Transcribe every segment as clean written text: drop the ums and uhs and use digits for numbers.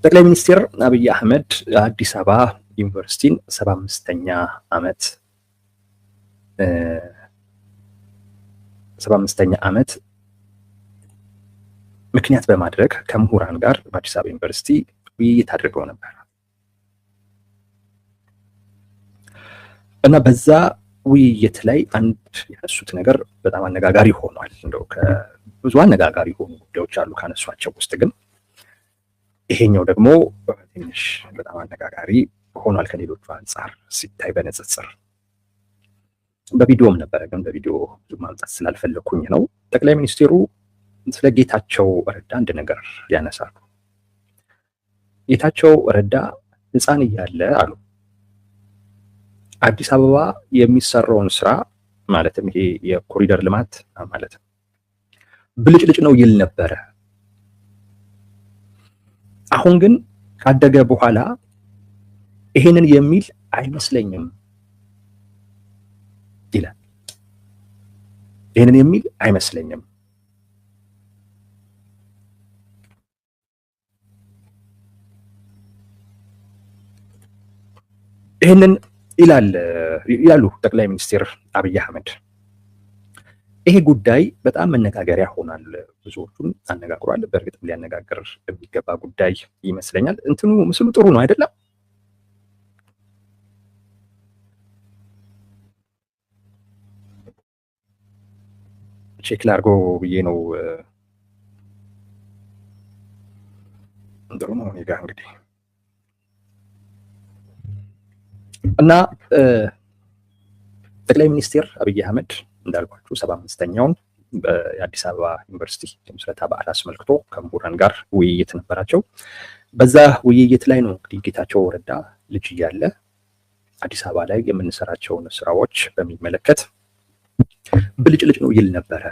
ጠቅላይ ሚኒስትር አብይ አህመድ አዲስ አበባ ዩኒቨርሲቲን 75ኛ ዓመት ምክንያት በማድረግ ከምሁራን ጋር በአዲስ አበባ ዩኒቨርሲቲ ውይይት አድርገው ነበር እና በዛ ውይይት ላይ አንድ ያነሱት ነገር በጣም አነጋጋሪ ሆኗል። እንደው ከብዙ አነጋጋሪ ሆኑ ጉዳዮች አሉ ካነሷቸው ውስጥ ግን ይሄኛው ደግሞ ትንሽ በጣም አነጋጋሪ ሆኗል ከሌሎቹ አንጻር ሲታይ በንጽጽር። በቪዲዮም ነበረ ግን በቪዲዮ ማምጣት ስላልፈለኩኝ ነው። ጠቅላይ ሚኒስትሩ ስለ ጌታቸው ረዳ አንድ ነገር ያነሳሉ። ጌታቸው ረዳ ሕፃን እያለ አሉ አዲስ አበባ የሚሰራውን ስራ ማለትም ይሄ የኮሪደር ልማት ማለት ብልጭልጭ ነው ይል ነበረ። አሁን ግን ካደገ በኋላ ይሄንን የሚል አይመስለኝም ይላል። ይሄንን የሚል አይመስለኝም። ይሄንን ይላሉ ጠቅላይ ሚኒስትር አብይ አህመድ። ይሄ ጉዳይ በጣም መነጋገሪያ ሆኗል። ብዙዎቹን አነጋግሯል። በእርግጥም ሊያነጋግር የሚገባ ጉዳይ ይመስለኛል። እንትኑ ምስሉ ጥሩ ነው አይደለም? ቼክ ላድርጎ ብዬ ነው። ጥሩ ነው እኔ ጋ እንግዲህ እና ጠቅላይ ሚኒስትር አብይ አህመድ እንዳልኳችሁ 75ኛውን የአዲስ አበባ ዩኒቨርሲቲ የምስረታ በዓል አስመልክቶ ከምሁራን ጋር ውይይት ነበራቸው። በዛ ውይይት ላይ ነው እንግዲህ ጌታቸው ረዳ ልጅ እያለ አዲስ አበባ ላይ የምንሰራቸውን ስራዎች በሚመለከት ብልጭልጭ ነው ይል ነበረ።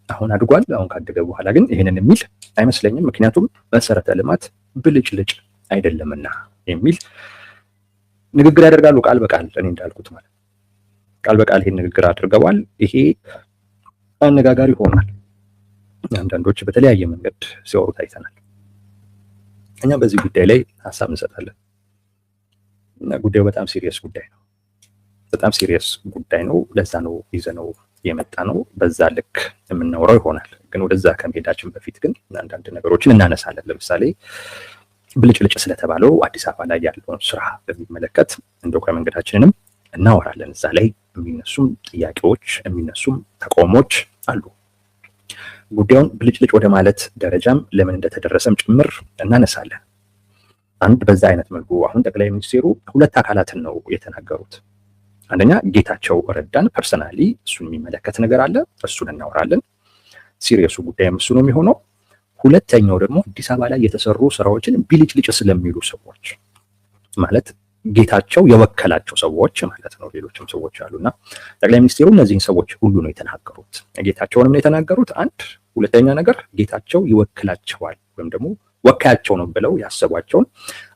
አሁን አድጓል። አሁን ካደገ በኋላ ግን ይሄንን የሚል አይመስለኝም፣ ምክንያቱም መሰረተ ልማት ብልጭልጭ አይደለምና የሚል ንግግር ያደርጋሉ። ቃል በቃል እኔ እንዳልኩት ማለት ቃል በቃል ይሄን ንግግር አድርገዋል። ይሄ አነጋጋሪ ሆኗል። አንዳንዶች በተለያየ መንገድ ሲያወሩት አይተናል። እኛ በዚህ ጉዳይ ላይ ሀሳብ እንሰጣለን እና ጉዳዩ በጣም ሲሪየስ ጉዳይ ነው። በጣም ሲሪየስ ጉዳይ ነው። ለዛ ነው ይዘነው የመጣ ነው። በዛ ልክ የምናወራው ይሆናል። ግን ወደዛ ከመሄዳችን በፊት ግን አንዳንድ ነገሮችን እናነሳለን። ለምሳሌ ብልጭልጭ ስለተባለው አዲስ አበባ ላይ ያለውን ስራ በሚመለከት እንደው ከመንገዳችንንም እናወራለን። እዛ ላይ የሚነሱም ጥያቄዎች የሚነሱም ተቃውሞች አሉ። ጉዳዩን ብልጭልጭ ወደ ማለት ደረጃም ለምን እንደተደረሰም ጭምር እናነሳለን። አንድ በዛ አይነት መልኩ አሁን ጠቅላይ ሚኒስትሩ ሁለት አካላትን ነው የተናገሩት። አንደኛ ጌታቸው ረዳን ፐርሰናሊ እሱን የሚመለከት ነገር አለ፣ እሱን እናወራለን። ሲሪየሱ ጉዳይም እሱ ነው የሚሆነው። ሁለተኛው ደግሞ አዲስ አበባ ላይ የተሰሩ ስራዎችን ብልጭልጭ ስለሚሉ ሰዎች ማለት ጌታቸው የወከላቸው ሰዎች ማለት ነው። ሌሎችም ሰዎች አሉና ጠቅላይ ሚኒስትሩ እነዚህን ሰዎች ሁሉ ነው የተናገሩት። ጌታቸውንም ነው የተናገሩት። አንድ ሁለተኛ ነገር ጌታቸው ይወክላቸዋል ወይም ደግሞ ወካያቸው ነው ብለው ያሰቧቸውን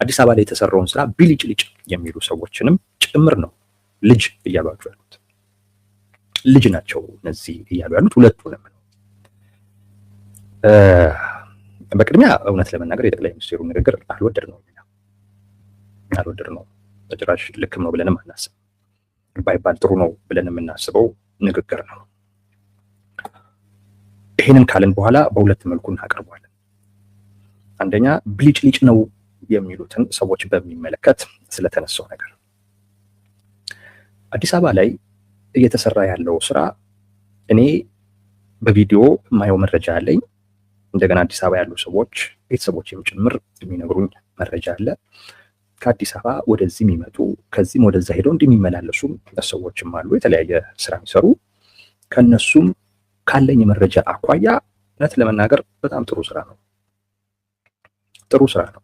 አዲስ አበባ ላይ የተሰራውን ስራ ብልጭልጭ የሚሉ ሰዎችንም ጭምር ነው ልጅ እያሏቸው ያሉት። ልጅ ናቸው እነዚህ እያሉ ያሉት ሁለቱንም ነው። በቅድሚያ እውነት ለመናገር የጠቅላይ ሚኒስትሩ ንግግር አልወደድ ነው በጭራሽ ልክም ነው ብለንም አናስብ። ባይባል ጥሩ ነው ብለን የምናስበው ንግግር ነው። ይህንን ካልን በኋላ በሁለት መልኩ እናቀርበዋለን። አንደኛ ብልጭልጭ ነው የሚሉትን ሰዎች በሚመለከት ስለተነሳው ነገር አዲስ አበባ ላይ እየተሰራ ያለው ስራ እኔ በቪዲዮ የማየው መረጃ አለኝ። እንደገና አዲስ አበባ ያሉ ሰዎች ቤተሰቦችም ጭምር የሚነግሩኝ መረጃ አለ። ከአዲስ አበባ ወደዚህ የሚመጡ ከዚህም ወደዛ ሄደው እንደሚመላለሱ ሰዎችም አሉ፣ የተለያየ ስራ የሚሰሩ። ከነሱም ካለኝ መረጃ አኳያ እውነት ለመናገር በጣም ጥሩ ስራ ነው።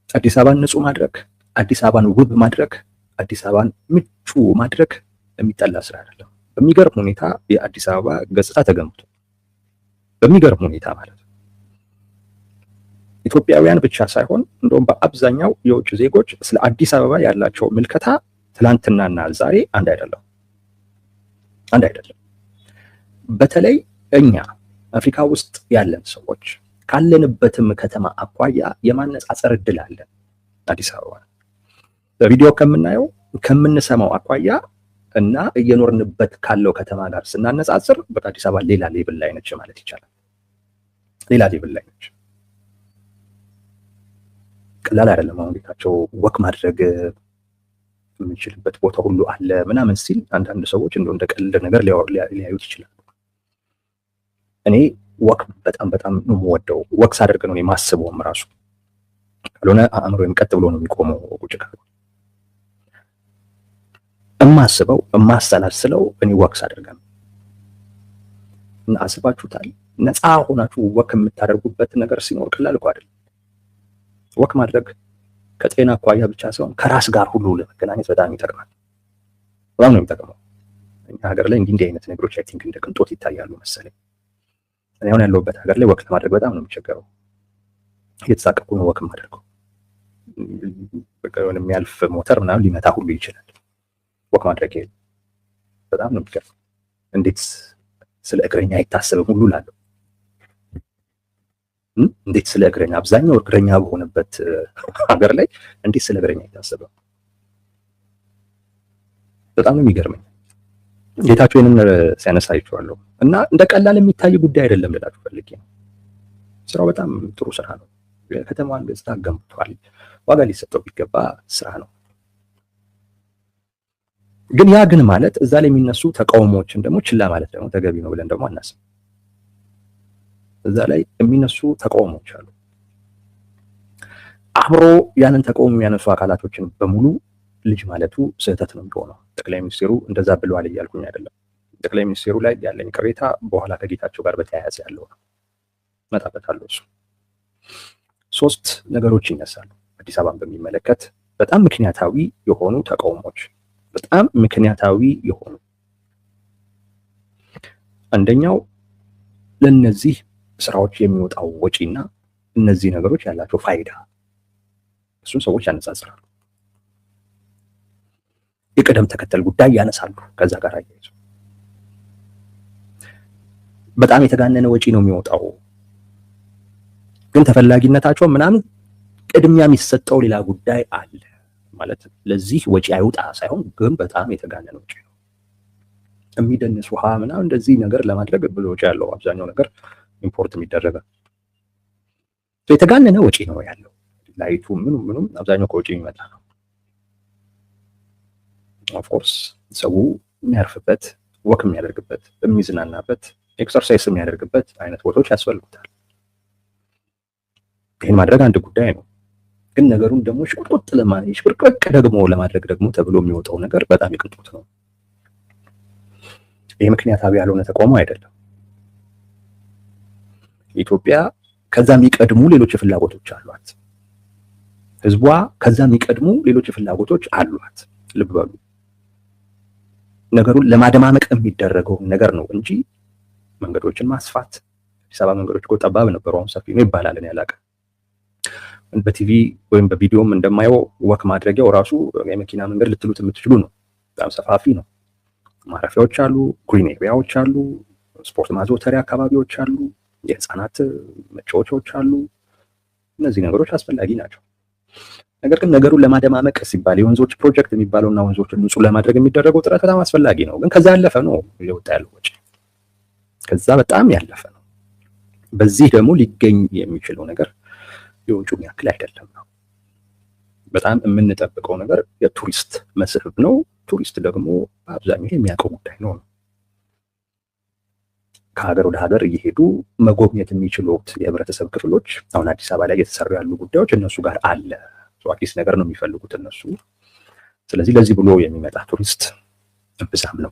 አዲስ አበባን ንጹህ ማድረግ፣ አዲስ አበባን ውብ ማድረግ፣ አዲስ አበባን ምቹ ማድረግ የሚጠላ ስራ አይደለም። በሚገርም ሁኔታ የአዲስ አበባ ገጽታ ተገምቶ በሚገርም ሁኔታ ማለት ነው። ኢትዮጵያውያን ብቻ ሳይሆን እንደውም በአብዛኛው የውጭ ዜጎች ስለ አዲስ አበባ ያላቸው ምልከታ ትላንትናና ዛሬ አንድ አይደለም። በተለይ እኛ አፍሪካ ውስጥ ያለን ሰዎች ካለንበትም ከተማ አኳያ የማነጻጸር እድል አለን። አዲስ አበባ በቪዲዮ ከምናየው ከምንሰማው አኳያ እና እየኖርንበት ካለው ከተማ ጋር ስናነጻጽር በቃ አዲስ አበባ ሌላ ሌቭል ላይ ነች ማለት ይቻላል። ሌላ ሌቭል ላይ ነች። ቀላል አይደለም። አሁን ቤታቸው ወክ ማድረግ የምንችልበት ቦታ ሁሉ አለ ምናምን ሲል አንዳንድ ሰዎች እንደ ቀልድ ነገር ሊያዩት ይችላሉ። እኔ ወክ በጣም በጣም ነው የምወደው። ወክ ሳደርግ ነው የማስበውም ራሱ ካልሆነ አእምሮዬም ቀጥ ብሎ ነው የሚቆመው። ቁጭ ካለ እማስበው እማሰላስለው እኔ ወክ ሳደርግ ነው። እና አስባችሁታል? ነፃ ሆናችሁ ወክ የምታደርጉበት ነገር ሲኖር ቀላል እኮ አይደለም። ወክ ማድረግ ከጤና አኳያ ብቻ ሳይሆን ከራስ ጋር ሁሉ ለመገናኘት በጣም ይጠቅማል። በጣም ነው የሚጠቅመው። እኛ ሀገር ላይ እንዲህ አይነት ነገሮች አይ ቲንክ እንደ ቅንጦት ይታያሉ መሰለኝ። እኔ አሁን ያለሁበት ሀገር ላይ ወክ ለማድረግ በጣም ነው የሚቸገረው። እየተሳቀቁ ነው ወክ ማድረገው። በቃ የሆነ የሚያልፍ ሞተር ምናምን ሊመታ ሁሉ ይችላል። ወክ ማድረግ በጣም ነው የሚገርመው። እንዴት ስለ እግረኛ አይታሰብም ሁሉ ላለው እንዴት ስለ እግረኛ አብዛኛው እግረኛ በሆነበት ሀገር ላይ እንዴት ስለ እግረኛ አይታሰብም? በጣም ነው የሚገርመኝ። ጌታቸው ይሄንን ሲያነሳ አይቼዋለሁ እና እንደ ቀላል የሚታይ ጉዳይ አይደለም ልላችሁ ፈልጌ ነው። ስራው በጣም ጥሩ ስራ ነው። ከተማዋን ገጽታ ገንብቷል። ዋጋ ሊሰጠው ቢገባ ስራ ነው። ግን ያ ግን ማለት እዛ ላይ የሚነሱ ተቃውሞዎችን ደግሞ ችላ ማለት ደግሞ ተገቢ ነው ብለን ደግሞ አናስብ። እዛ ላይ የሚነሱ ተቃውሞዎች አሉ። አብሮ ያንን ተቃውሞ የሚያነሱ አካላቶችን በሙሉ ልጅ ማለቱ ስህተት ነው የሚሆነው። ጠቅላይ ሚኒስትሩ እንደዛ ብለዋል እያልኩኝ አይደለም። ጠቅላይ ሚኒስትሩ ላይ ያለኝ ቅሬታ በኋላ ከጌታቸው ጋር በተያያዘ ያለው ነው። መጣበታለሁ። እሱ 3 ነገሮች ይነሳሉ አዲስ አበባን በሚመለከት በጣም ምክንያታዊ የሆኑ ተቃውሞች፣ በጣም ምክንያታዊ የሆኑ አንደኛው ለነዚህ ስራዎች የሚወጣው ወጪና እነዚህ ነገሮች ያላቸው ፋይዳ እሱን ሰዎች ያነጻጽራሉ። የቅደም ተከተል ጉዳይ ያነሳሉ። ከዛ ጋር አያይዘው በጣም የተጋነነ ወጪ ነው የሚወጣው፣ ግን ተፈላጊነታቸው ምናምን ቅድሚያ የሚሰጠው ሌላ ጉዳይ አለ ማለት ለዚህ ወጪ አይውጣ ሳይሆን ግን በጣም የተጋነነ ወጪ ነው የሚደንስ ውሃ ምናምን እንደዚህ ነገር ለማድረግ ብዙ ወጪ ያለው አብዛኛው ነገር ኢምፖርት የሚደረገ የተጋነነ ወጪ ነው ያለው። ላይቱ ምኑም አብዛኛው ከውጪ የሚመጣ ነው። ኦፍ ኮርስ ሰው የሚያርፍበት ወክ የሚያደርግበት የሚዝናናበት ኤክሰርሳይዝ የሚያደርግበት አይነት ቦታዎች ያስፈልጉታል። ይህን ማድረግ አንድ ጉዳይ ነው። ግን ነገሩን ደግሞ ሽቁርቁጥ ለማድረግ ሽብርቅርቅ ደግሞ ለማድረግ ደግሞ ተብሎ የሚወጣው ነገር በጣም ይቅንጦት ነው። ይህ ምክንያታዊ ያልሆነ ተቃውሞ አይደለም። ኢትዮጵያ ከዛ የሚቀድሙ ሌሎች ፍላጎቶች አሏት። ህዝቧ ከዛ የሚቀድሙ ሌሎች ፍላጎቶች አሏት። ልብ በሉ። ነገሩን ለማደማመቅ የሚደረገው ነገር ነው እንጂ መንገዶችን ማስፋት አዲስ አበባ መንገዶች እኮ ጠባብ ነበሩ፣ አሁን ሰፊ ነው ይባላል። እኔ አላውቅም። በቲቪ ወይም በቪዲዮም እንደማየው ወክ ማድረጊያው ራሱ የመኪና መንገድ ልትሉት የምትችሉ ነው። በጣም ሰፋፊ ነው። ማረፊያዎች አሉ፣ ግሪን ኤሪያዎች አሉ፣ ስፖርት ማዘውተሪያ አካባቢዎች አሉ፣ የህፃናት መጫወቻዎች አሉ። እነዚህ ነገሮች አስፈላጊ ናቸው። ነገር ግን ነገሩን ለማደማመቅ ሲባል የወንዞች ፕሮጀክት የሚባለውና ወንዞችን ንጹህ ለማድረግ የሚደረገው ጥረት በጣም አስፈላጊ ነው። ግን ከዛ ያለፈ ነው እየወጣ ያለው ወጪ፣ ከዛ በጣም ያለፈ ነው። በዚህ ደግሞ ሊገኝ የሚችለው ነገር የወጪውን ያክል አይደለም ነው። በጣም የምንጠብቀው ነገር የቱሪስት መስህብ ነው። ቱሪስት ደግሞ በአብዛኛው የሚያውቀው ጉዳይ ነው። ከሀገር ወደ ሀገር እየሄዱ መጎብኘት የሚችሉት የህብረተሰብ ክፍሎች አሁን አዲስ አበባ ላይ እየተሰሩ ያሉ ጉዳዮች እነሱ ጋር አለ። አዲስ ነገር ነው የሚፈልጉት እነሱ። ስለዚህ ለዚህ ብሎ የሚመጣ ቱሪስት እምብዛም ነው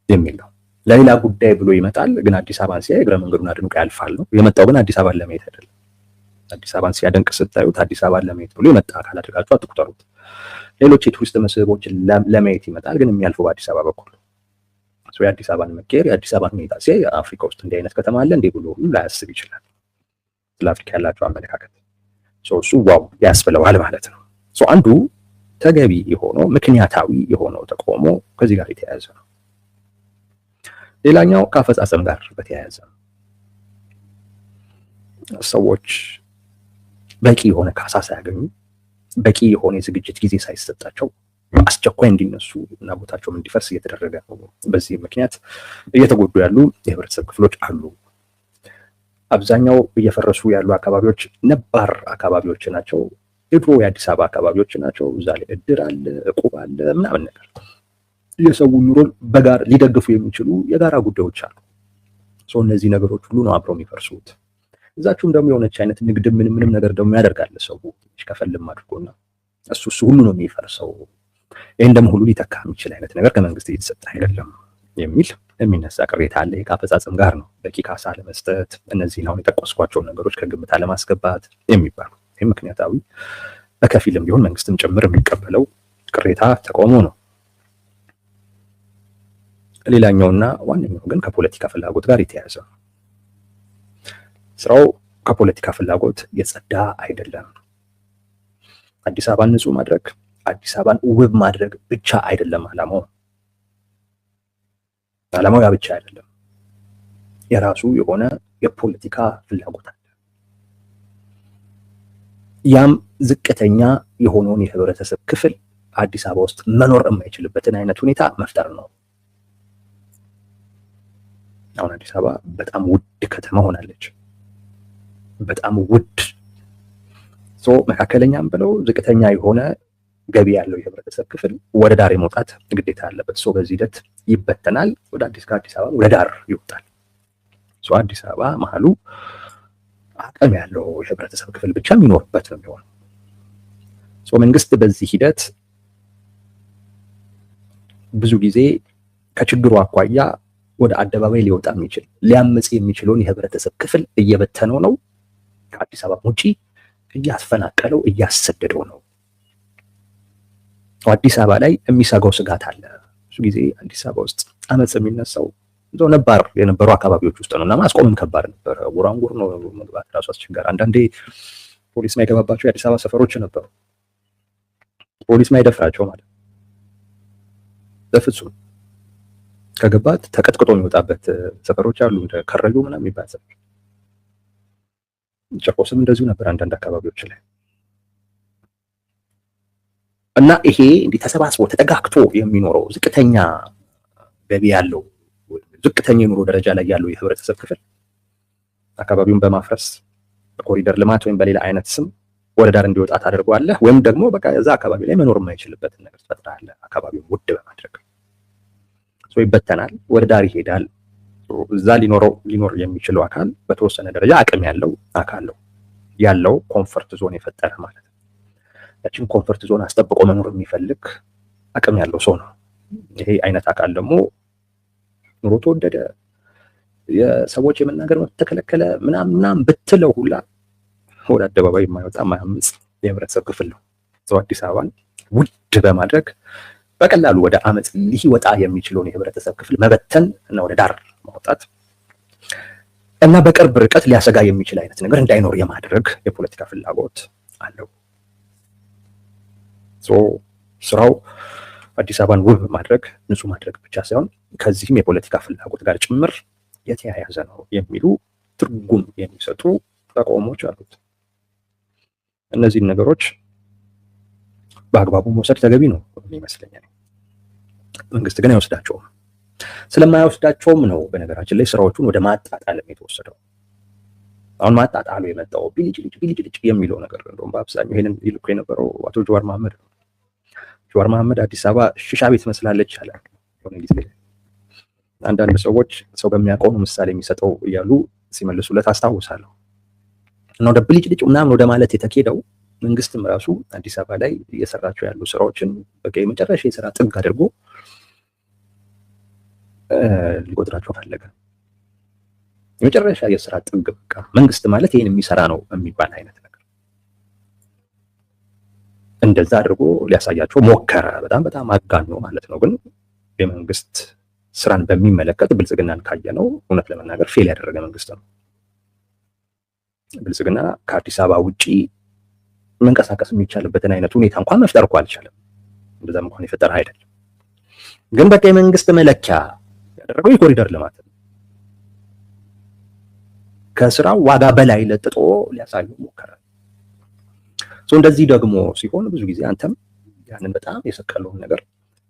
የሚል ነው። ለሌላ ጉዳይ ብሎ ይመጣል፣ ግን አዲስ አበባን ሲያይ እግረ መንገዱን አድንቆ ያልፋል ነው የመጣው። ግን አዲስ አበባን ለማየት አይደለም። አዲስ አበባን ሲያደንቅ ስታዩት አዲስ አበባን ለማየት ብሎ የመጣ አካል አድርጋችሁ አትቁጠሩት። ሌሎች የቱሪስት መስህቦችን ለማየት ይመጣል፣ ግን የሚያልፈው በአዲስ አበባ በኩል ነው። የአዲስ አበባን መቀየር የአዲስ አበባን ሁኔታ ሲያይ አፍሪካ ውስጥ እንዲህ አይነት ከተማ አለ እንዴ ብሎ ሁሉ ላያስብ ይችላል። ስለ አፍሪካ ያላቸው አመለካከት እሱ ዋው ያስብለዋል ማለት ነው። አንዱ ተገቢ የሆነው ምክንያታዊ የሆነው ተቃውሞ ከዚህ ጋር የተያያዘ ነው። ሌላኛው ከአፈጻጸም ጋር በተያያዘ ነው። ሰዎች በቂ የሆነ ካሳ ሳያገኙ በቂ የሆነ የዝግጅት ጊዜ ሳይሰጣቸው በአስቸኳይ እንዲነሱ እና ቦታቸውም እንዲፈርስ እየተደረገ ነው። በዚህ ምክንያት እየተጎዱ ያሉ የህብረተሰብ ክፍሎች አሉ። አብዛኛው እየፈረሱ ያሉ አካባቢዎች ነባር አካባቢዎች ናቸው። የድሮ የአዲስ አበባ አካባቢዎች ናቸው። እዛ ላይ እድር አለ፣ እቁብ አለ፣ ምናምን ነገር የሰው ኑሮን በጋር ሊደግፉ የሚችሉ የጋራ ጉዳዮች አሉ። እነዚህ ነገሮች ሁሉ ነው አብረው የሚፈርሱት። እዛችሁም ደግሞ የሆነች አይነት ንግድ ምንም ነገር ደግሞ ያደርጋል ሰው ከፈልም አድርጎና እሱ ሁሉ ነው የሚፈርሰው። ይህን ደግሞ ሁሉ ሊተካ የሚችል አይነት ነገር ከመንግስት እየተሰጠ አይደለም የሚል የሚነሳ ቅሬታ አለ። ከአፈጻጸም ጋር ነው በቂ ካሳ ለመስጠት እነዚህን አሁን የጠቀስኳቸውን ነገሮች ከግምት አለማስገባት የሚባሉ ይህ ምክንያታዊ በከፊልም ቢሆን መንግስትም ጭምር የሚቀበለው ቅሬታ ተቃውሞ ነው። ሌላኛውና ዋነኛው ግን ከፖለቲካ ፍላጎት ጋር የተያያዘ ነው። ስራው ከፖለቲካ ፍላጎት የጸዳ አይደለም። አዲስ አበባን ንጹህ ማድረግ፣ አዲስ አበባን ውብ ማድረግ ብቻ አይደለም አላማው ያ ብቻ አይደለም። የራሱ የሆነ የፖለቲካ ፍላጎት አለ። ያም ዝቅተኛ የሆነውን የህብረተሰብ ክፍል አዲስ አበባ ውስጥ መኖር የማይችልበትን አይነት ሁኔታ መፍጠር ነው። አሁን አዲስ አበባ በጣም ውድ ከተማ ሆናለች። በጣም ውድ መካከለኛም ብለው ዝቅተኛ የሆነ ገቢ ያለው የህብረተሰብ ክፍል ወደ ዳር የመውጣት ግዴታ አለበት። በዚህ ሂደት ይበተናል። ወደ አዲስ አበባ ወደ ዳር ይወጣል። አዲስ አበባ መሀሉ አቅም ያለው የህብረተሰብ ክፍል ብቻ የሚኖርበት ነው የሚሆነው። መንግስት በዚህ ሂደት ብዙ ጊዜ ከችግሩ አኳያ ወደ አደባባይ ሊወጣ የሚችል ሊያመጽ የሚችለውን የህብረተሰብ ክፍል እየበተነው ነው። ከአዲስ አበባ ውጪ እያስፈናቀለው እያሰደደው ነው። አዲስ አበባ ላይ የሚሰጋው ስጋት አለ። ብዙ ጊዜ አዲስ አበባ ውስጥ አመጽ የሚነሳው ነባር የነበሩ አካባቢዎች ውስጥ ነው እና ማስቆምም ከባድ ነበር። ጉራንጉር ነው መግባት ራሱ አስቸጋሪ። አንዳንዴ ፖሊስ ማይገባባቸው የአዲስ አበባ ሰፈሮች ነበሩ። ፖሊስ ማይደፍራቸው ማለት በፍጹም ከገባት ተቀጥቅጦ የሚወጣበት ሰፈሮች አሉ። እንደ ከረዩ ምናምን የሚባል ሰፈር፣ ጨርቆስም እንደዚሁ ነበር አንዳንድ አካባቢዎች ላይ እና ይሄ እንዲህ ተሰባስቦ ተጠጋግቶ የሚኖረው ዝቅተኛ ገቢ ያለው ዝቅተኛ የኑሮ ደረጃ ላይ ያለው የህብረተሰብ ክፍል አካባቢውን በማፍረስ በኮሪደር ልማት ወይም በሌላ አይነት ስም ወደ ዳር እንዲወጣ ታደርገዋለህ። ወይም ደግሞ በቃ እዛ አካባቢ ላይ መኖር የማይችልበትን ነገር ትፈጥራለህ። አካባቢውን ውድ በማድረግ ይበተናል፣ ወደ ዳር ይሄዳል። እዛ ሊኖር የሚችለው አካል በተወሰነ ደረጃ አቅም ያለው አካል ያለው ኮምፈርት ዞን የፈጠረ ማለት ነው። ያችን ኮምፈርት ዞን አስጠብቆ መኖር የሚፈልግ አቅም ያለው ሰው ነው። ይሄ አይነት አካል ደግሞ ኑሮ ተወደደ፣ የሰዎች የመናገር መብት ተከለከለ ምናምን ብትለው ሁላ ወደ አደባባይ የማይወጣ የማያምጽ የህብረተሰብ ክፍል ነው። አዲስ አበባን ውድ በማድረግ በቀላሉ ወደ አመጽ ሊወጣ የሚችለውን የህብረተሰብ ክፍል መበተን እና ወደ ዳር ማውጣት እና በቅርብ ርቀት ሊያሰጋ የሚችል አይነት ነገር እንዳይኖር የማድረግ የፖለቲካ ፍላጎት አለው። ስራው አዲስ አበባን ውብ ማድረግ ንጹህ ማድረግ ብቻ ሳይሆን ከዚህም የፖለቲካ ፍላጎት ጋር ጭምር የተያያዘ ነው የሚሉ ትርጉም የሚሰጡ ተቃውሞዎች አሉት። እነዚህን ነገሮች በአግባቡ መውሰድ ተገቢ ነው ይመስለኛል። መንግስት ግን አይወስዳቸውም። ስለማይወስዳቸውም ነው በነገራችን ላይ ስራዎቹን ወደ ማጣጣልም የተወሰደው። አሁን ማጣጣሉ የመጣው ቢልጭልጭ የሚለው ነገር እንደውም በአብዛኛው ይሄንን ይልኩ የነበረው አቶ ጀዋር መሐመድ ነው። ጀዋር መሐመድ አዲስ አበባ ሽሻ ቤት መስላለች ይቻላል። የሆነ ጊዜ አንዳንድ ሰዎች ሰው በሚያውቀው ነው ምሳሌ የሚሰጠው እያሉ ሲመልሱለት አስታውሳለሁ። እና ወደ ብልጭልጭ ምናምን ወደ ማለት የተኬደው መንግስትም ራሱ አዲስ አበባ ላይ እየሰራቸው ያሉ ስራዎችን በቃ የመጨረሻ የስራ ጥግ አድርጎ ሊቆጥራቸው ፈለገ። የመጨረሻ የስራ ጥግ በቃ መንግስት ማለት ይሄን የሚሰራ ነው የሚባል አይነት ነገር እንደዛ አድርጎ ሊያሳያቸው ሞከረ። በጣም አጋኖ ማለት ነው። ግን የመንግስት ስራን በሚመለከት ብልጽግናን ካየነው እውነት ለመናገር ፌል ያደረገ መንግስት ነው። ብልጽግና ከአዲስ አበባ ውጪ መንቀሳቀስ የሚቻልበትን አይነት ሁኔታ እንኳን መፍጠር እኮ አልቻለም። እንደዛም እንኳን የፈጠረ አይደለም። ግን በቃ የመንግስት መለኪያ ያደረገው የኮሪደር ልማት ነው። ከስራው ዋጋ በላይ ለጥጦ ሊያሳዩ ሞከረ። እንደዚህ ደግሞ ሲሆን ብዙ ጊዜ አንተም ያንን በጣም የሰቀለውን ነገር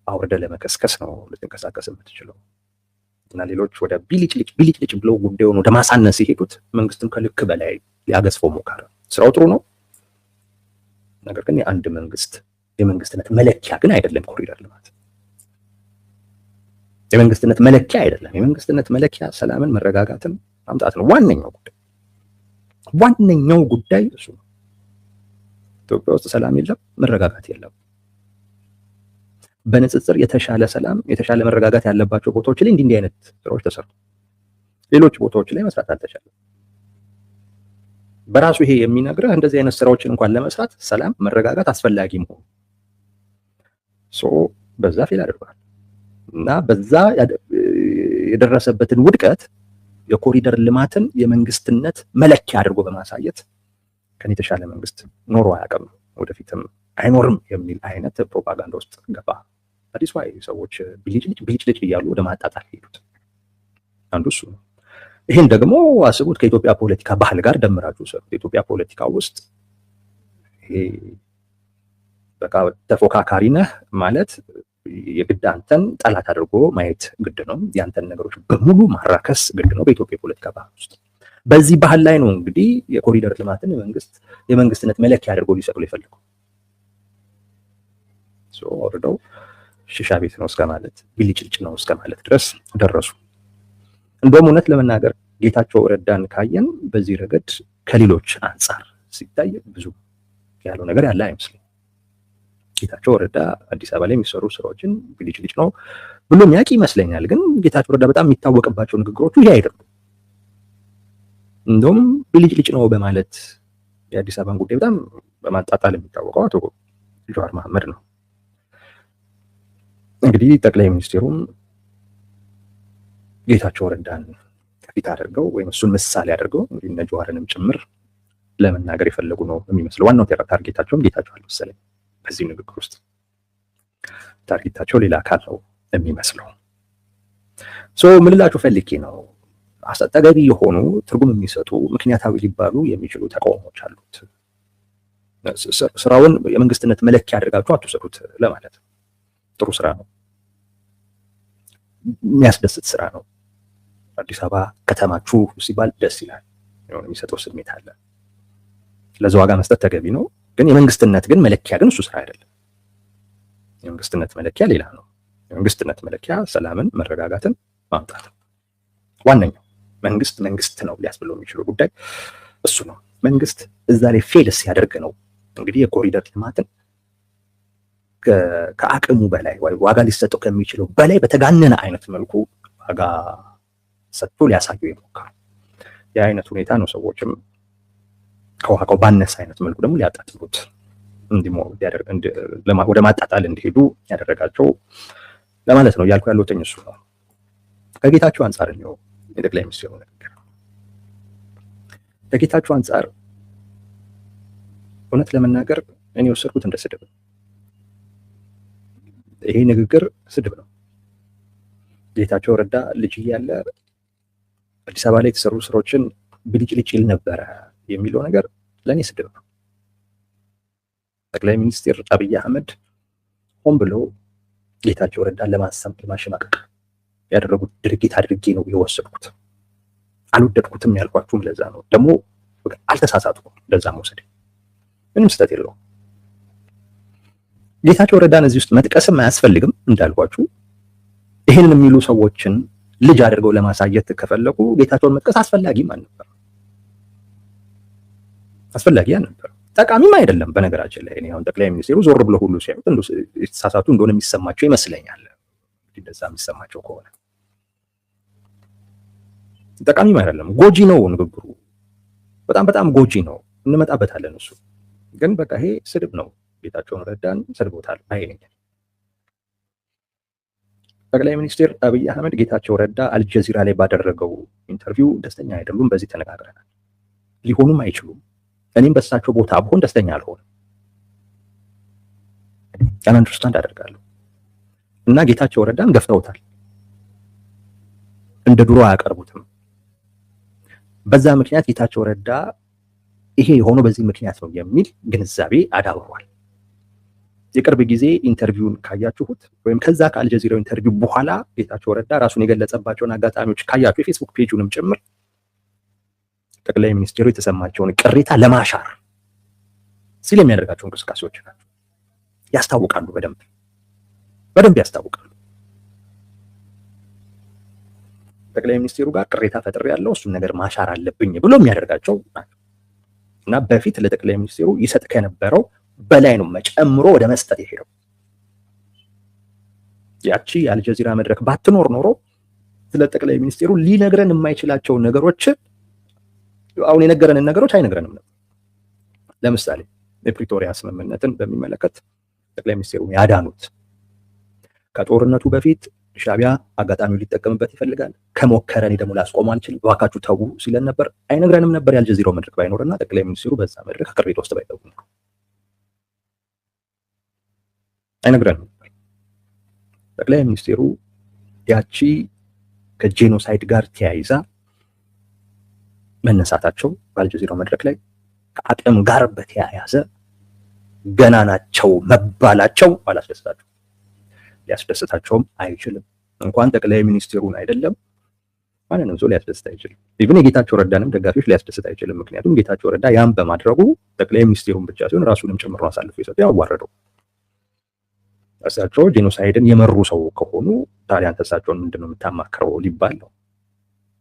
አውርደ ለመከስከስ ነው ልትንቀሳቀስ የምትችለው እና ሌሎች ወደ ቢሊጭልጭ ብለው ጉዳዩን ወደ ማሳነስ የሄዱት መንግስትም ከልክ በላይ ሊያገዝፈው ሞከረ። ስራው ጥሩ ነው፣ ነገር ግን የአንድ መንግስት የመንግስትነት መለኪያ ግን አይደለም። ኮሪደር ልማት የመንግስትነት መለኪያ አይደለም። የመንግስትነት መለኪያ ሰላምን፣ መረጋጋትን ማምጣት ነው። ዋነኛው ጉዳይ እሱ ነው። ኢትዮጵያ ውስጥ ሰላም የለም፣ መረጋጋት የለም። በንጽጽር የተሻለ ሰላም፣ የተሻለ መረጋጋት ያለባቸው ቦታዎች ላይ እንዲህ አይነት ስራዎች ተሰርቶ ሌሎች ቦታዎች ላይ መስራት አልተቻለም። በራሱ ይሄ የሚነግርህ እንደዚህ አይነት ስራዎችን እንኳን ለመስራት ሰላም፣ መረጋጋት አስፈላጊ መሆኑ በዛ ፌል አድርጓል እና በዛ የደረሰበትን ውድቀት የኮሪደር ልማትን የመንግስትነት መለኪያ አድርጎ በማሳየት ከኔ የተሻለ መንግስት ኖሮ አያውቅም፣ ወደፊትም አይኖርም የሚል አይነት ፕሮፓጋንዳ ውስጥ ገባ። አዲስ ዋይ ሰዎች ብልጭልጭ እያሉ ወደ ማጣጣል ሄዱት። አንዱ እሱ ነው። ይህን ደግሞ አስቡት ከኢትዮጵያ ፖለቲካ ባህል ጋር ደምራችሁ ሰሩ። የኢትዮጵያ ፖለቲካ ውስጥ ይሄ በቃ ተፎካካሪ ነህ ማለት የግድ አንተን ጠላት አድርጎ ማየት ግድ ነው። ያንተን ነገሮች በሙሉ ማራከስ ግድ ነው በኢትዮጵያ ፖለቲካ ባህል ውስጥ። በዚህ ባህል ላይ ነው እንግዲህ የኮሪደር ልማትን የመንግስትነት መለኪያ አድርጎ ሊሰቅሉ የፈለጉ። ወርደው ሽሻ ቤት ነው እስከ ማለት ብልጭልጭ ነው እስከ ማለት ድረስ ደረሱ። እንደውም እውነት ለመናገር ጌታቸው ረዳን ካየን በዚህ ረገድ ከሌሎች አንጻር ሲታይ ብዙ ያለው ነገር ያለ አይመስልም። ጌታቸው ረዳ አዲስ አበባ ላይ የሚሰሩ ስራዎችን ብልጭልጭ ነው ብሎ የሚያውቅ ይመስለኛል። ግን ጌታቸው ረዳ በጣም የሚታወቅባቸው ንግግሮቹ ይሄ አይደሉም። እንደውም ብልጭልጭ ነው በማለት የአዲስ አበባን ጉዳይ በጣም በማጣጣል የሚታወቀው አቶ ጀዋር መሐመድ ነው። እንግዲህ ጠቅላይ ሚኒስትሩም ጌታቸው ረዳን ከፊት አድርገው ወይም እሱን ምሳሌ አድርገው እንግዲህ እነ ጀዋርንም ጭምር ለመናገር የፈለጉ ነው የሚመስለው። ዋናው ታርጌታቸውም ጌታቸው አልመሰለኝ። በዚህ ንግግር ውስጥ ታርጌታቸው ሌላ አካል ነው የሚመስለው። ምን ልላችሁ ፈልጌ ነው፣ ተገቢ የሆኑ ትርጉም የሚሰጡ ምክንያታዊ ሊባሉ የሚችሉ ተቃውሞች አሉት። ስራውን የመንግስትነት መለኪያ አድርጋችሁ አትውሰዱት ለማለት ነው። ጥሩ ስራ ነው፣ የሚያስደስት ስራ ነው። አዲስ አበባ ከተማችሁ ሲባል ደስ ይላል፣ የሆነ የሚሰጠው ስሜት አለ። ለዛ ዋጋ መስጠት ተገቢ ነው። ግን የመንግስትነት ግን መለኪያ ግን እሱ ስራ አይደለም። የመንግስትነት መለኪያ ሌላ ነው። የመንግስትነት መለኪያ ሰላምን፣ መረጋጋትን ማምጣት ነው። ዋነኛው መንግስት ነው ሊያስብለው የሚችለው ጉዳይ እሱ ነው። መንግስት እዛ ላይ ፌል ሲያደርግ ነው እንግዲህ የኮሪደር ልማትን ከአቅሙ በላይ ወይ ዋጋ ሊሰጠው ከሚችለው በላይ በተጋነነ አይነት መልኩ ዋጋ ሰጥቶ ሊያሳየው ይሞክራል። የአይነት ሁኔታ ነው ሰዎችም ከዋጋው ባነሰ አይነት መልኩ ደግሞ ሊያጣጥሉት ወደ ማጣጣል እንዲሄዱ ያደረጋቸው ለማለት ነው። እያልኩ ያለሁት እሱ ነው። ከጌታቸው አንጻር ነው የጠቅላይ ሚኒስትሩ ንግግር። ከጌታቸው አንጻር እውነት ለመናገር እኔ ወሰድኩት እንደ ስድብ። ይሄ ንግግር ስድብ ነው። ጌታቸው ረዳ ልጅ እያለ አዲስ አበባ ላይ የተሰሩ ስራዎችን ብልጭልጭ ይል ነበረ የሚለው ነገር ለእኔ ስድብ ነው። ጠቅላይ ሚኒስትር አብይ አህመድ ሆን ብሎ ጌታቸው ረዳን ለማሸማቀቅ ያደረጉት ድርጊት አድርጌ ነው የወሰድኩት። አልወደድኩትም ያልኳችሁም ለዛ ነው። ደግሞ አልተሳሳትኩም ለዛ መውሰድ ምንም ስህተት የለውም። ጌታቸው ረዳን እዚህ ውስጥ መጥቀስም አያስፈልግም እንዳልኳችሁ። ይሄንን የሚሉ ሰዎችን ልጅ አድርገው ለማሳየት ከፈለጉ ጌታቸውን መጥቀስ አስፈላጊም አልነበር፣ ጠቃሚም አይደለም። በነገራችን ላይ እኔ አሁን ጠቅላይ ሚኒስትሩ ዞር ብለው ሁሉ ሲያዩት የተሳሳቱ እንደሆነ የሚሰማቸው ይመስለኛል። እንደዛ የሚሰማቸው ከሆነ ጠቃሚም አይደለም፣ ጎጂ ነው ንግግሩ፣ በጣም ጎጂ ነው። እንመጣበታለን። እሱ ግን በቃ ይሄ ስድብ ነው። ጌታቸውን ረዳን ሰድቦታል አይነኝ። ጠቅላይ ሚኒስትር አብይ አህመድ ጌታቸው ረዳ አልጀዚራ ላይ ባደረገው ኢንተርቪው ደስተኛ አይደሉም። በዚህ ተነጋግረናል። ሊሆኑም አይችሉም። እኔም በሳቸው ቦታ ብሆን ደስተኛ አልሆንም። ያን አንደርስታንድ አደርጋለሁ። እና ጌታቸው ረዳን ገፍተውታል። እንደ ድሮ አያቀርቡትም። በዛ ምክንያት ጌታቸው ረዳ ይሄ የሆነው በዚህ ምክንያት ነው የሚል ግንዛቤ አዳብሯል። የቅርብ ጊዜ ኢንተርቪውን ካያችሁት ወይም ከዛ ከአልጀዚራው ኢንተርቪው በኋላ ጌታቸው ረዳ ራሱን የገለጸባቸውን አጋጣሚዎች ካያችሁ የፌስቡክ ፔጁንም ጭምር ጠቅላይ ሚኒስትሩ የተሰማቸውን ቅሬታ ለማሻር ሲል የሚያደርጋቸው እንቅስቃሴዎች ናቸው። ያስታውቃሉ፣ በደንብ ያስታውቃሉ። ጠቅላይ ሚኒስትሩ ጋር ቅሬታ ፈጥሬ ያለው እሱን ነገር ማሻር አለብኝ ብሎ የሚያደርጋቸው ናቸው እና በፊት ለጠቅላይ ሚኒስትሩ ይሰጥ ከነበረው በላይ ነው ጨምሮ ወደ መስጠት የሄደው። ያቺ የአልጀዚራ መድረክ ባትኖር ኖሮ ስለ ጠቅላይ ሚኒስትሩ ሊነግረን የማይችላቸውን ነገሮች አሁን የነገረንን ነገሮች አይነግረንም ነበር። ለምሳሌ የፕሪቶሪያ ስምምነትን በሚመለከት ጠቅላይ ሚኒስትሩ ያዳኑት ከጦርነቱ በፊት ሻዕቢያ አጋጣሚው ሊጠቀምበት ይፈልጋል፣ ከሞከረ እኔ ደግሞ ላስቆመው አልችልም፣ እባካችሁ ተው ሲለን ነበር። አይነግረንም ነበር የአልጀዚራው መድረክ ባይኖርና ጠቅላይ ሚኒስትሩ በዛ መድረክ ከቅሬታ ውስጥ ባይገቡ ነው። አይነግረንም ነበር። ጠቅላይ ሚኒስትሩ ያቺ ከጄኖሳይድ ጋር ተያይዛ መነሳታቸው በአልጀዚራው መድረክ ላይ ከአቅም ጋር በተያያዘ ገና ናቸው መባላቸው አላስደሰታቸው፣ ሊያስደስታቸውም አይችልም። እንኳን ጠቅላይ ሚኒስትሩን አይደለም ማንንም ሰው ሊያስደስት አይችልም። ኢቭን የጌታቸው ረዳንም ደጋፊዎች ሊያስደስት አይችልም። ምክንያቱም ጌታቸው ረዳ ያን በማድረጉ ጠቅላይ ሚኒስትሩን ብቻ ሲሆን ራሱንም ጨምሮ አሳልፎ የሰጠው ያዋረደው። እሳቸው ጄኖሳይድን የመሩ ሰው ከሆኑ ታዲያ አንተ እሳቸውን ምንድነው የምታማክረው ሊባል ነው።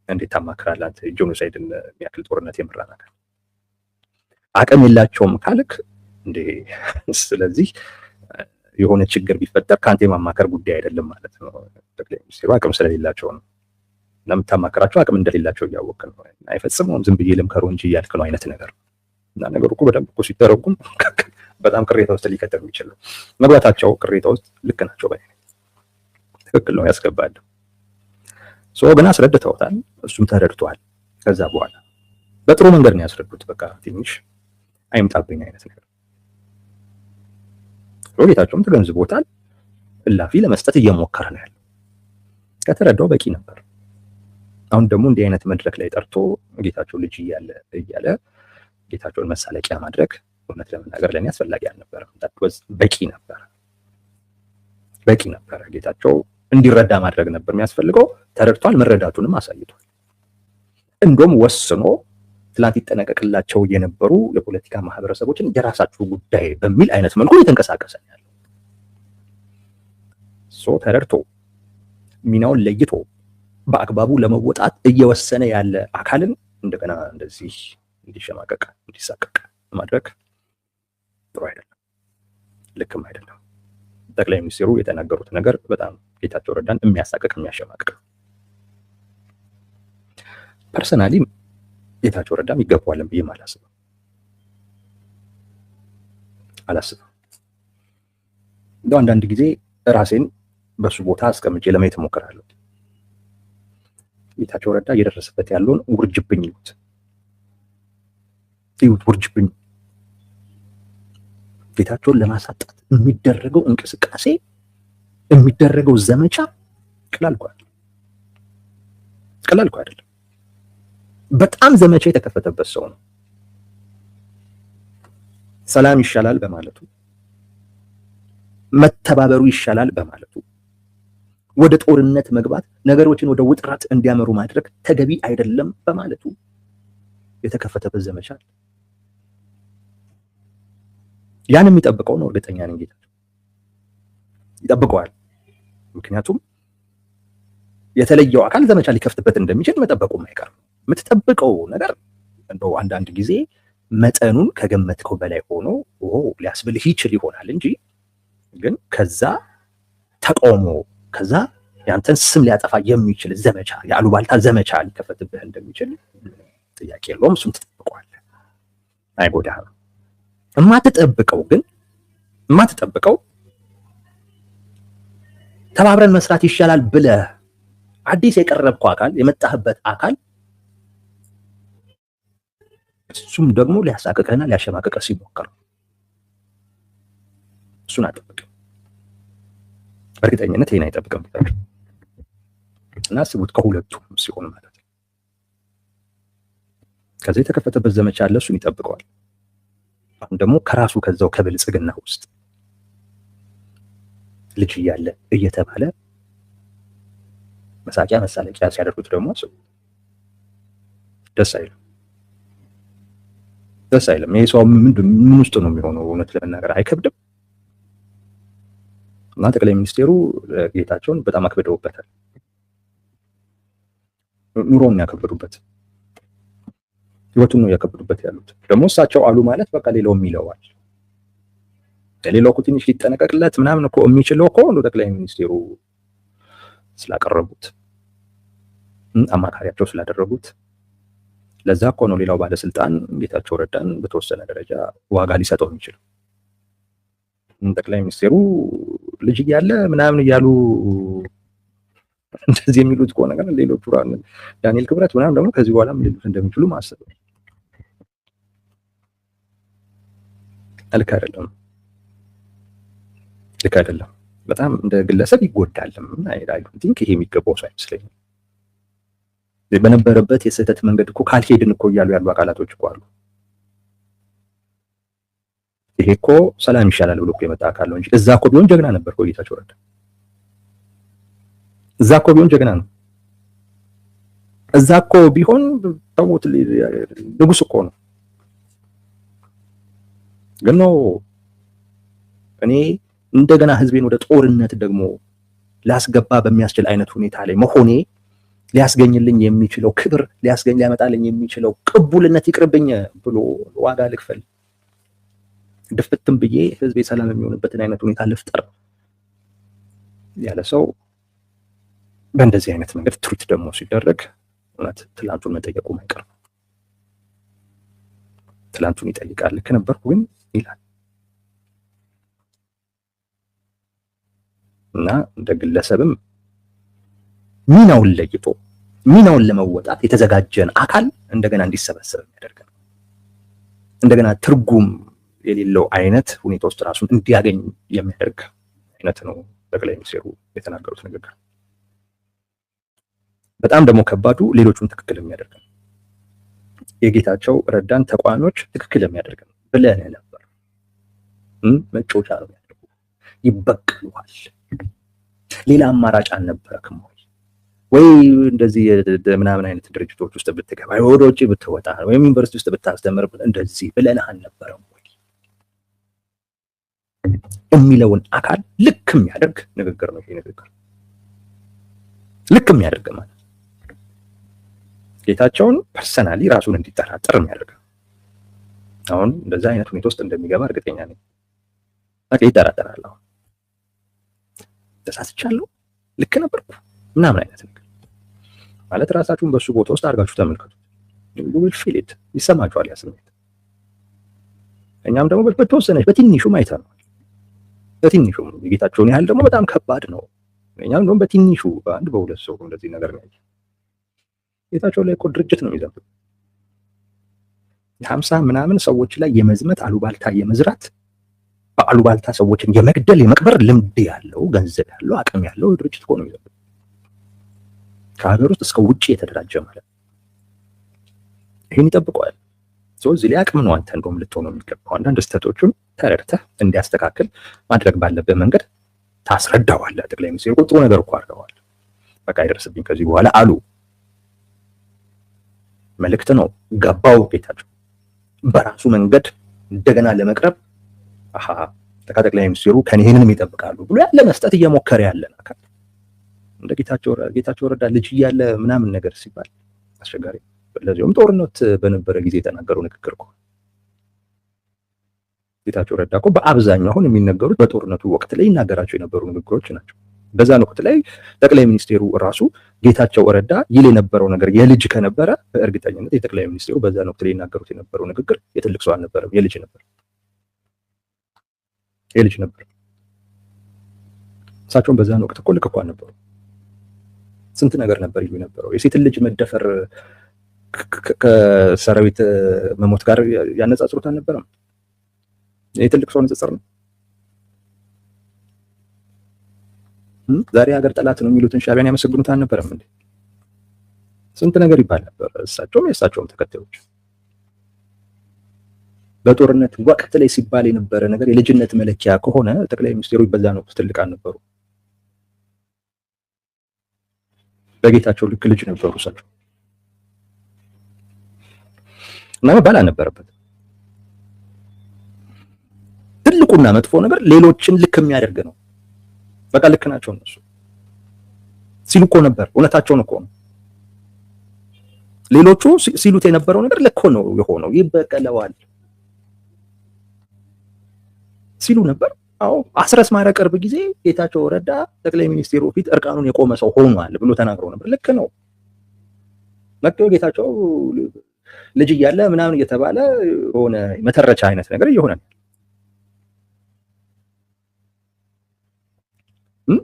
እንዴት ታማክራለህ አንተ ጄኖሳይድን የሚያክል ጦርነት የመራ ነገር? አቅም የላቸውም ካልክ እንዴ፣ ስለዚህ የሆነ ችግር ቢፈጠር ከአንተ የማማከር ጉዳይ አይደለም ማለት ነው። ጠቅላይ ሚኒስትሩ አቅም ስለሌላቸው ነው። ለምታማከራቸው አቅም እንደሌላቸው እያወቅህ ነው። አይፈጽመውም ዝም ብዬ ልምከረው እንጂ እያልክ ነው አይነት ነገር እና ነገሩ እኮ በደንብ እኮ ሲተረጉም በጣም ቅሬታ ውስጥ ሊከተል የሚችል ነው። መግባታቸው ቅሬታ ውስጥ ልክ ናቸው። ትክክል ነው፣ ያስገባል። ግን አስረድተውታል፣ እሱም ተረድቷል። ከዛ በኋላ በጥሩ መንገድ ነው ያስረዱት። በቃ ትንሽ አይምጣብኝ አይነት ነገር ጌታቸውም ተገንዝቦታል። እላፊ ለመስጠት እየሞከረ ነው ያለው። ከተረዳው በቂ ነበር። አሁን ደግሞ እንዲህ አይነት መድረክ ላይ ጠርቶ ጌታቸው ልጅ እያለ ጌታቸውን መሳለቂያ ማድረግ እውነት ለመናገር ለእኔ አስፈላጊ አልነበረም። በቂ ነበረ። ጌታቸው እንዲረዳ ማድረግ ነበር የሚያስፈልገው። ተረድቷል፣ መረዳቱንም አሳይቷል። እንደውም ወስኖ ትላንት ይጠነቀቅላቸው የነበሩ የፖለቲካ ማህበረሰቦችን የራሳችሁ ጉዳይ በሚል አይነት መልኩ እየተንቀሳቀሰ ነው ያለው። ተረድቶ ሚናውን ለይቶ በአግባቡ ለመወጣት እየወሰነ ያለ አካልን እንደገና እንደዚህ እንዲሸማቀቅ እንዲሳቀቅ ማድረግ ጥሩ አይደለም፣ ልክም አይደለም። ጠቅላይ ሚኒስትሩ የተናገሩት ነገር በጣም ጌታቸው ረዳን የሚያሳቀቅ የሚያሸማቅቅ። ፐርሰናሊ ጌታቸው ረዳም ይገባዋልን ብዬ አላስብም። እንደው አንዳንድ ጊዜ ራሴን በሱ ቦታ አስቀምጬ ለማየት እሞክራለሁ። ጌታቸው ረዳ እየደረሰበት ያለውን ውርጅብኝ ይሉት ውርጅብኝ ጌታቸውን ለማሳጣት የሚደረገው እንቅስቃሴ የሚደረገው ዘመቻ ቀላል እኮ አይደለም። በጣም ዘመቻ የተከፈተበት ሰው ነው። ሰላም ይሻላል በማለቱ፣ መተባበሩ ይሻላል በማለቱ፣ ወደ ጦርነት መግባት ነገሮችን ወደ ውጥረት እንዲያመሩ ማድረግ ተገቢ አይደለም በማለቱ የተከፈተበት ዘመቻ አለ። ያን የሚጠብቀው ነው። እርግጠኛ ነኝ ጌታቸው ይጠብቀዋል። ምክንያቱም የተለየው አካል ዘመቻ ሊከፍትበት እንደሚችል መጠበቁ የማይቀር ነው። የምትጠብቀው ነገር እንደው አንዳንድ ጊዜ መጠኑን ከገመትከው በላይ ሆኖ ሊያስብልህ ይችል ይሆናል እንጂ ግን ከዛ ተቃውሞ ከዛ ያንተን ስም ሊያጠፋ የሚችል ዘመቻ የአሉባልታ ዘመቻ ሊከፈትብህ እንደሚችል ጥያቄ የለውም። እሱም ትጠብቀዋለህ፣ አይጎዳህም። የማትጠብቀው ተባብረን መስራት ይሻላል ብለህ አዲስ የቀረብከው አካል የመጣህበት አካል እሱም ደግሞ ሊያሳቅቅህና ሊያሸማቅቅህ ሲሞክር እሱን አትጠብቅም። በእርግጠኝነት ይሄን አይጠብቅም እና አስቡት ከሁለቱም ሲሆን ማለት ነው። ከዛ የተከፈተበት ዘመቻ አለ፣ እሱን ይጠብቀዋል። አሁን ደግሞ ከራሱ ከዛው ከብልጽግና ውስጥ ልጅ እያለ እየተባለ መሳቂያ መሳለቂያ ሲያደርጉት ደግሞ ደስ አይልም፣ ደስ አይልም። ይሄ ሰው ምን ውስጥ ነው የሚሆነው? እውነት ለመናገር አይከብድም። እና ጠቅላይ ሚኒስቴሩ ጌታቸውን በጣም አክብደውበታል። ኑሮውን ያከብዱበት፣ ህይወቱን ነው ያከብዱበት ያሉት። ደግሞ እሳቸው አሉ ማለት በቃ ሌላውም ይለዋል። ሌላው እኮ ትንሽ ሊጠነቀቅለት ምናምን እኮ የሚችለው እኮ ጠቅላይ ሚኒስቴሩ ስላቀረቡት፣ አማካሪያቸው ስላደረጉት፣ ለዛ እኮ ነው ሌላው ባለስልጣን ጌታቸው ረዳን በተወሰነ ደረጃ ዋጋ ሊሰጠው የሚችለው። ጠቅላይ ሚኒስቴሩ ልጅ እያለ ምናምን እያሉ እንደዚህ የሚሉት ከሆነ ግን ሌሎቹ ዳንኤል ክብረት ምናምን ደግሞ ከዚህ በኋላ ሊሉት እንደሚችሉ ማሰብ ልክ አይደለም፣ ልክ አይደለም። በጣም እንደ ግለሰብ ይጎዳልም። አይ ቲንክ ይሄ የሚገባው ሰው አይመስለኝም። በነበረበት የስህተት መንገድ እኮ ካልሄድን እኮ እያሉ ያሉ አካላቶች እኮ አሉ። ይሄ እኮ ሰላም ይሻላል ብሎ እኮ የመጣ አካል ነው እንጂ እዛ እኮ ቢሆን ጀግና ነበር እኮ ጌታቸው ረዳ። እዛ እኮ ቢሆን ጀግና ነው። እዛ እኮ ቢሆን ተውት፣ ንጉስ እኮ ነው። ግን ነው እኔ እንደገና ህዝቤን ወደ ጦርነት ደግሞ ላስገባ በሚያስችል አይነት ሁኔታ ላይ መሆኔ ሊያስገኝልኝ የሚችለው ክብር ሊያመጣልኝ የሚችለው ቅቡልነት ይቅርብኝ ብሎ ዋጋ ልክፈል፣ ድፍትም ብዬ ህዝቤ ሰላም የሚሆንበትን አይነት ሁኔታ ልፍጠር ያለ ሰው በእንደዚህ አይነት መንገድ ትሪት ደግሞ ሲደረግ እውነት ትላንቱን መጠየቁ ማይቀር ነው። ትላንቱን ይጠይቃል። ልክ ነበርኩ ግን ይላል እና እንደ ግለሰብም ሚናውን ለይቶ ሚናውን ለመወጣት የተዘጋጀን አካል እንደገና እንዲሰበሰብ የሚያደርግ ነው። እንደገና ትርጉም የሌለው አይነት ሁኔታ ውስጥ ራሱን እንዲያገኝ የሚያደርግ አይነት ነው ጠቅላይ ሚኒስትሩ የተናገሩት ንግግር። በጣም ደግሞ ከባዱ ሌሎቹን ትክክል የሚያደርግ ነው። የጌታቸው ረዳን ተቋሚዎች ትክክል የሚያደርግ ነው ብለን ነበር። መጮቻ ነው የሚያደርጉ፣ ይበቀሉሃል። ሌላ አማራጭ አልነበረክም ወይ እንደዚህ ምናምን አይነት ድርጅቶች ውስጥ ብትገባ ወደ ውጭ ብትወጣ ወይም ዩኒቨርሲቲ ውስጥ ብታስተምር እንደዚህ ብለን አልነበረም ወይ የሚለውን አካል ልክ የሚያደርግ ንግግር ነው። ይሄ ንግግር ልክ የሚያደርግ ማለት ጌታቸውን ፐርሰናሊ ራሱን እንዲጠራጠር የሚያደርግ አሁን እንደዛ አይነት ሁኔታ ውስጥ እንደሚገባ እርግጠኛ ነኝ። በቃ ይጠራጠራል። አሁን ተሳስቻለሁ፣ ልክ ነበርኩ ምናምን አይነት ነገር ማለት ራሳችሁን በሱ ቦታ ውስጥ አድርጋችሁ ተመልከቱ። you will feel it፣ ይሰማችኋል ያ ስሜት። እኛም ደግሞ በተወሰነች በትንሹም አይተናል። በትንሹ የጌታቸውን ያህል ደግሞ በጣም ከባድ ነው። እኛም ደግሞ በትንሹ በአንድ በሁለት ሰው እንደዚህ ነገር ነው። ጌታቸው ላይ እኮ ድርጅት ነው የሚዘምተው። 50 ምናምን ሰዎች ላይ የመዝመት አሉባልታ የመዝራት በአሉባልታ ሰዎችን የመግደል የመቅበር ልምድ ያለው ገንዘብ ያለው አቅም ያለው ድርጅት እኮ ነው የሚዘምተው። ከሀገር ውስጥ እስከ ውጭ የተደራጀ ማለት ይሄን ይጠብቀዋል። እዚህ ላይ አቅም ነው አንተ እንደውም ልትሆነው የሚገባው። አንዳንድ ስህተቶቹን ተረድተህ እንዲያስተካክል ማድረግ ባለበት መንገድ ታስረዳዋለህ። ጠቅላይ ሚኒስትሩ ጥሩ ነገር እኮ አድርገዋል። በቃ አይደርስብኝ ከዚህ በኋላ አሉ። መልእክት ነው ገባው ጌታቸው በራሱ መንገድ እንደገና ለመቅረብ ጠቅላይ ሚኒስትሩ ከኔ ይሄንን ይጠብቃሉ ብሎ ያለ መስጠት እየሞከረ ያለን አካል እንደ ጌታቸው ረዳ ልጅ እያለ ምናምን ነገር ሲባል አስቸጋሪ። ለዚህም ጦርነት በነበረ ጊዜ የተናገረው ንግግር እኮ ጌታቸው ረዳ እኮ በአብዛኛው አሁን የሚነገሩት በጦርነቱ ወቅት ላይ ይናገራቸው የነበሩ ንግግሮች ናቸው። በዛን ወቅት ላይ ጠቅላይ ሚኒስትሩ ራሱ ጌታቸው ረዳ ይል የነበረው ነገር የልጅ ከነበረ በእርግጠኝነት የጠቅላይ ሚኒስትሩ በዛን ወቅት ላይ ይናገሩት የነበረው ንግግር የትልቅ ሰው አልነበረም፣ የልጅ ነበር። እሳቸውን በዛን ወቅት እኮ ልክ እኮ አልነበሩ። ስንት ነገር ነበር ይሉ የነበረው። የሴት ልጅ መደፈር ከሰራዊት መሞት ጋር ያነጻጽሩት አልነበረም። የትልቅ ሰው ንጽጽር ነው። ዛሬ ሀገር ጠላት ነው የሚሉትን ሻዕቢያን ያመሰግኑት አልነበረም እንዴ? ስንት ነገር ይባል ነበር። እሳቸውም የእሳቸውም ተከታዮች በጦርነት ወቅት ላይ ሲባል የነበረ ነገር የልጅነት መለኪያ ከሆነ ጠቅላይ ሚኒስትሩ በዛን ወቅት ትልቅ አልነበሩ። በጌታቸው ልክ ልጅ ነበሩ እሳቸው እና መባል አልነበረበት። ትልቁና መጥፎ ነገር ሌሎችን ልክ የሚያደርግ ነው። በቃ ልክ ናቸው እነሱ ሲሉ እኮ ነበር። እውነታቸውን እኮ ነው። ሌሎቹ ሲሉት የነበረው ነገር ልክ ነው የሆነው። ይበቀለዋል ሲሉ ነበር። አዎ አስረስ ማረ ቅርብ ጊዜ ጌታቸው ረዳ ጠቅላይ ሚኒስትሩ ፊት እርቃኑን የቆመ ሰው ሆኗል ብሎ ተናግሮ ነበር። ልክ ነው። መጥቶ ጌታቸው ልጅ እያለ ምናምን እየተባለ ሆነ መተረቻ አይነት ነገር እየሆነ ነው።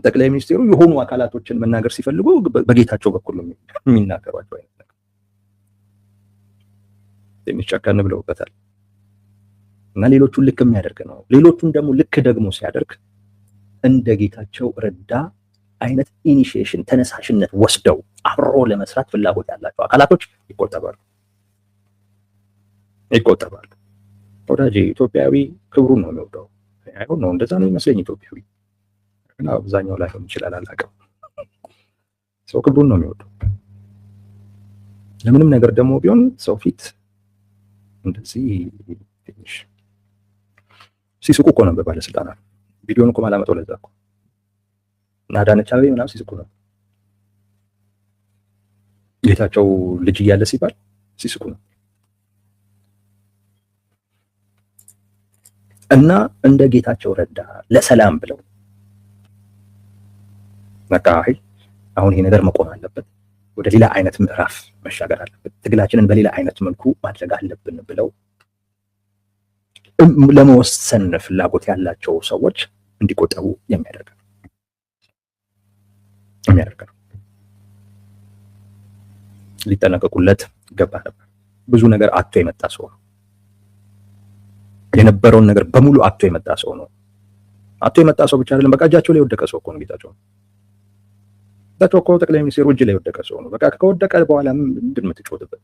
ጠቅላይ ሚኒስትሩ የሆኑ አካላቶችን መናገር ሲፈልጉ በጌታቸው በኩል ነው የሚናገሯቸው አይነት ነገር ትንሽ ጨከን ብለውበታል። እና ሌሎቹን ልክ የሚያደርግ ነው። ሌሎቹን ደግሞ ልክ ደግሞ ሲያደርግ እንደ ጌታቸው ረዳ አይነት ኢኒሺዬሽን ተነሳሽነት ወስደው አብሮ ለመስራት ፍላጎት ያላቸው አካላቶች ይቆጠባሉ። ወዳጄ ኢትዮጵያዊ ክብሩን ነው የሚወደው። አይሆን ነው እንደዛ ነው ይመስለኝ። ኢትዮጵያዊ እና አብዛኛው ላይ ሆን ይችላል አላውቅም። ሰው ክብሩን ነው የሚወደው። ለምንም ነገር ደግሞ ቢሆን ሰው ፊት እንደዚህ ትንሽ ሲስቁ እኮ ነበር ባለስልጣናት። ቪዲዮን እኮ ማላመጣው ለዛ እኮ እና አዳነች አቤቤ ምናምን ሲስቁ ነበር። ጌታቸው ልጅ እያለ ሲባል ሲስቁ ነው። እና እንደ ጌታቸው ረዳ ለሰላም ብለው በቃ አሁን ይሄ ነገር መቆም አለበት፣ ወደ ሌላ አይነት ምዕራፍ መሻገር አለበት፣ ትግላችንን በሌላ አይነት መልኩ ማድረግ አለብን ብለው ለመወሰን ፍላጎት ያላቸው ሰዎች እንዲቆጠቡ የሚያደርግ ነው። ሊጠነቀቁለት ይገባ ነበር። ብዙ ነገር አጥቶ የመጣ ሰው ነው። የነበረውን ነገር በሙሉ አጥቶ የመጣ ሰው ነው። አጥቶ የመጣ ሰው ብቻ አይደለም፣ በቃ እጃቸው ላይ የወደቀ ሰው እኮ ነው ጌታቸው። ጌታቸው እኮ ጠቅላይ ሚኒስትሩ እጅ ላይ የወደቀ ሰው ነው። በቃ ከወደቀ በኋላ ምንድን ነው የምትጮትበት?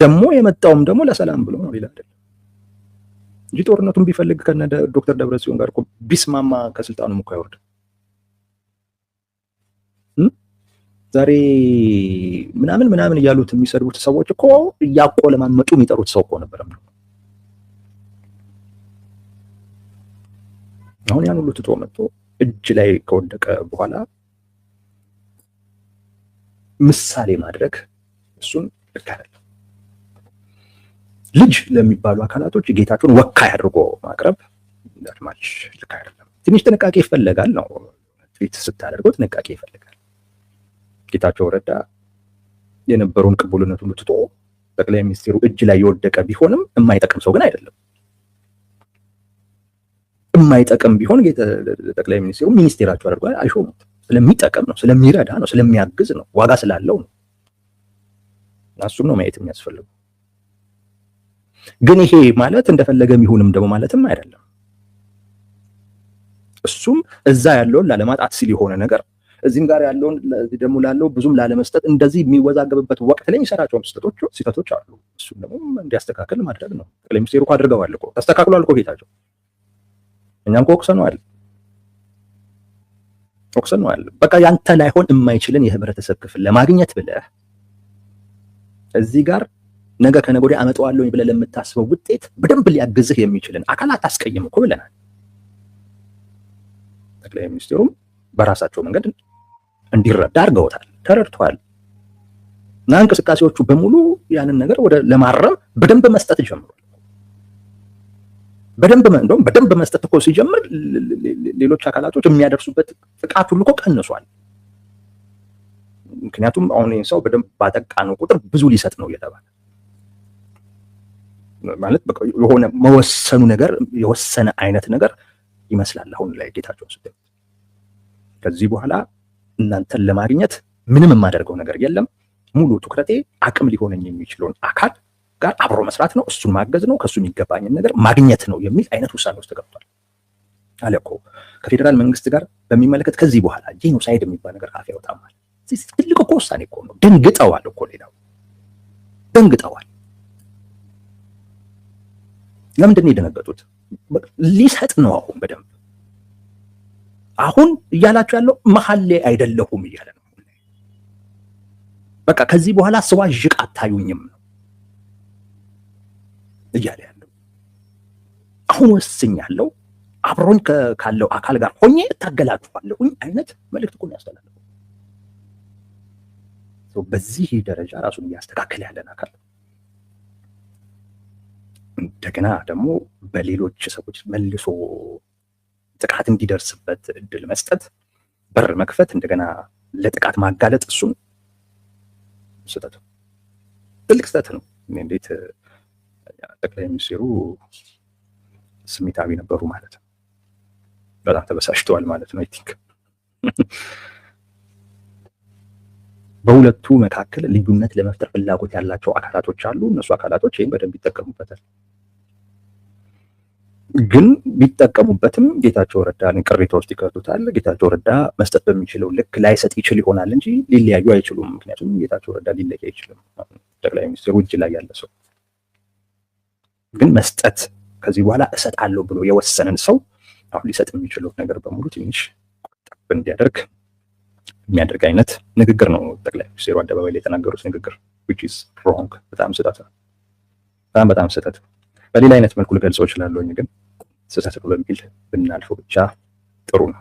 ደግሞ የመጣውም ደግሞ ለሰላም ብሎ ነው፣ ሌላ አይደለም እንጂ ጦርነቱን ቢፈልግ ከነ ዶክተር ደብረጽዮን ጋር እኮ ቢስማማ ከስልጣኑም እኮ አይወርድም። ዛሬ ምናምን እያሉት የሚሰድቡት ሰዎች እኮ እያቆለማመጡ የሚጠሩት ሰው እኮ ነበር። አሁን ያን ሁሉ ትቶ መጥቶ እጅ ላይ ከወደቀ በኋላ ምሳሌ ማድረግ እሱን ልክ አይደለም። ልጅ ለሚባሉ አካላቶች ጌታቸውን ወካይ አድርጎ ማቅረብ ደርማች ልክ አይደለም። ትንሽ ጥንቃቄ ይፈልጋል ነው። ትዊት ስታደርገው ጥንቃቄ ይፈልጋል። ጌታቸው ረዳ የነበረውን ቅቡልነት ሁሉ ትቶ ጠቅላይ ሚኒስትሩ እጅ ላይ የወደቀ ቢሆንም የማይጠቅም ሰው ግን አይደለም። የማይጠቅም ቢሆን ጠቅላይ ሚኒስትሩ ሚኒስቴራቸው አድርጎ አይሾሙት። ስለሚጠቅም ነው፣ ስለሚረዳ ነው፣ ስለሚያግዝ ነው፣ ዋጋ ስላለው ነው። እና እሱን ነው ማየት የሚያስፈልገው። ግን ይሄ ማለት እንደፈለገ የሚሆንም ደግሞ ማለትም አይደለም። እሱም እዛ ያለውን ላለማጣት ሲል የሆነ ነገር እዚህም ጋር ያለውን ደግሞ ላለው ብዙም ላለመስጠት እንደዚህ የሚወዛገብበት ወቅት ላይ የሚሰራቸውም ስህተቶች አሉ። እሱም ደግሞ እንዲያስተካክል ማድረግ ነው። ጠቅላይ ሚኒስትሩ እኮ አድርገዋል እኮ፣ ተስተካክሏል እኮ ጌታቸው። እኛም እኮ ወቅሰነዋል። በቃ ያንተ ላይሆን የማይችልን የህብረተሰብ ክፍል ለማግኘት ብለህ እዚህ ጋር ነገ ከነገ ወዲያ አመጣዋለሁ ብለህ ለምታስበው ውጤት በደንብ ሊያግዝህ የሚችልን አካል አታስቀይም እኮ ብለናል። ጠቅላይ ሚኒስትሩም በራሳቸው መንገድ እንዲረዳ አድርገውታል፣ ተረድተዋል። እና እንቅስቃሴዎቹ በሙሉ ያንን ነገር ወደ ለማረም በደንብ መስጠት ጀምሯል። በደንብ መስጠት እኮ ሲጀምር ሌሎች አካላቶች የሚያደርሱበት ጥቃት ሁሉ እኮ ቀንሷል። ምክንያቱም አሁን ይሄን ሰው በደንብ ባጠቃነው ቁጥር ብዙ ሊሰጥ ነው እየተባለ ማለት በቃ የሆነ መወሰኑ ነገር የወሰነ አይነት ነገር ይመስላል አሁን ላይ ጌታቸውን ስትል። ከዚህ በኋላ እናንተን ለማግኘት ምንም የማደርገው ነገር የለም፣ ሙሉ ትኩረቴ አቅም ሊሆነኝ የሚችለውን አካል ጋር አብሮ መስራት ነው፣ እሱን ማገዝ ነው፣ ከሱ የሚገባኝን ነገር ማግኘት ነው የሚል አይነት ውሳኔ ውስጥ ተገብቷል አለ እኮ። ከፌዴራል መንግስት ጋር በሚመለከት ከዚህ በኋላ ጄኖሳይድ የሚባል ነገር አፍ ያወጣማል። ትልቅ እኮ ውሳኔ እኮ ነው። ደንግጠዋል እኮ ሌላው ደንግጠዋል። ለምንድን ነው የደነገጡት? ሊሰጥ ነው አሁን በደንብ አሁን እያላችሁ ያለው መሀል ላይ አይደለሁም እያለ ነው። በቃ ከዚህ በኋላ ስዋዥቅ አታዩኝም ነው እያለ ያለው። አሁን ወስኛለሁ፣ አብሮኝ ካለው አካል ጋር ሆኜ እታገላችኋለሁኝ አይነት መልእክት እኮ ነው ያስተላለፈው። በዚህ ደረጃ ራሱን እያስተካከለ ያለን አካል እንደገና ደግሞ በሌሎች ሰዎች መልሶ ጥቃት እንዲደርስበት እድል መስጠት፣ በር መክፈት፣ እንደገና ለጥቃት ማጋለጥ፣ እሱን ስህተት ነው፣ ትልቅ ስህተት ነው። እንዴት ጠቅላይ ሚኒስትሩ ስሜታዊ ነበሩ ማለት ነው። በጣም ተበሳጭተዋል ማለት ነው። አይ ቲንክ በሁለቱ መካከል ልዩነት ለመፍጠር ፍላጎት ያላቸው አካላቶች አሉ። እነሱ አካላቶች ይህን በደንብ ይጠቀሙበታል። ግን ቢጠቀሙበትም ጌታቸው ረዳን ቅሬታ ውስጥ ይከቱታል። ጌታቸው ረዳ መስጠት በሚችለው ልክ ላይሰጥ ይችል ይሆናል እንጂ ሊለያዩ አይችሉም። ምክንያቱም ጌታቸው ረዳ ሊለይ አይችልም። ጠቅላይ ሚኒስትሩ እጅ ላይ ያለ ሰው ግን መስጠት ከዚህ በኋላ እሰጣለሁ ብሎ የወሰነን ሰው አሁን ሊሰጥ የሚችለው ነገር በሙሉ ትንሽ ጠብ እንዲያደርግ የሚያደርግ አይነት ንግግር ነው ጠቅላይ ሚኒስትሩ አደባባይ ላይ የተናገሩት ንግግር which is wrong። በጣም ስህተት ነው። በጣም ስህተት። በሌላ አይነት መልኩ ልገልጸው እችላለሁ፣ ግን ስህተት ነው በሚል ብናልፈው ብቻ ጥሩ ነው።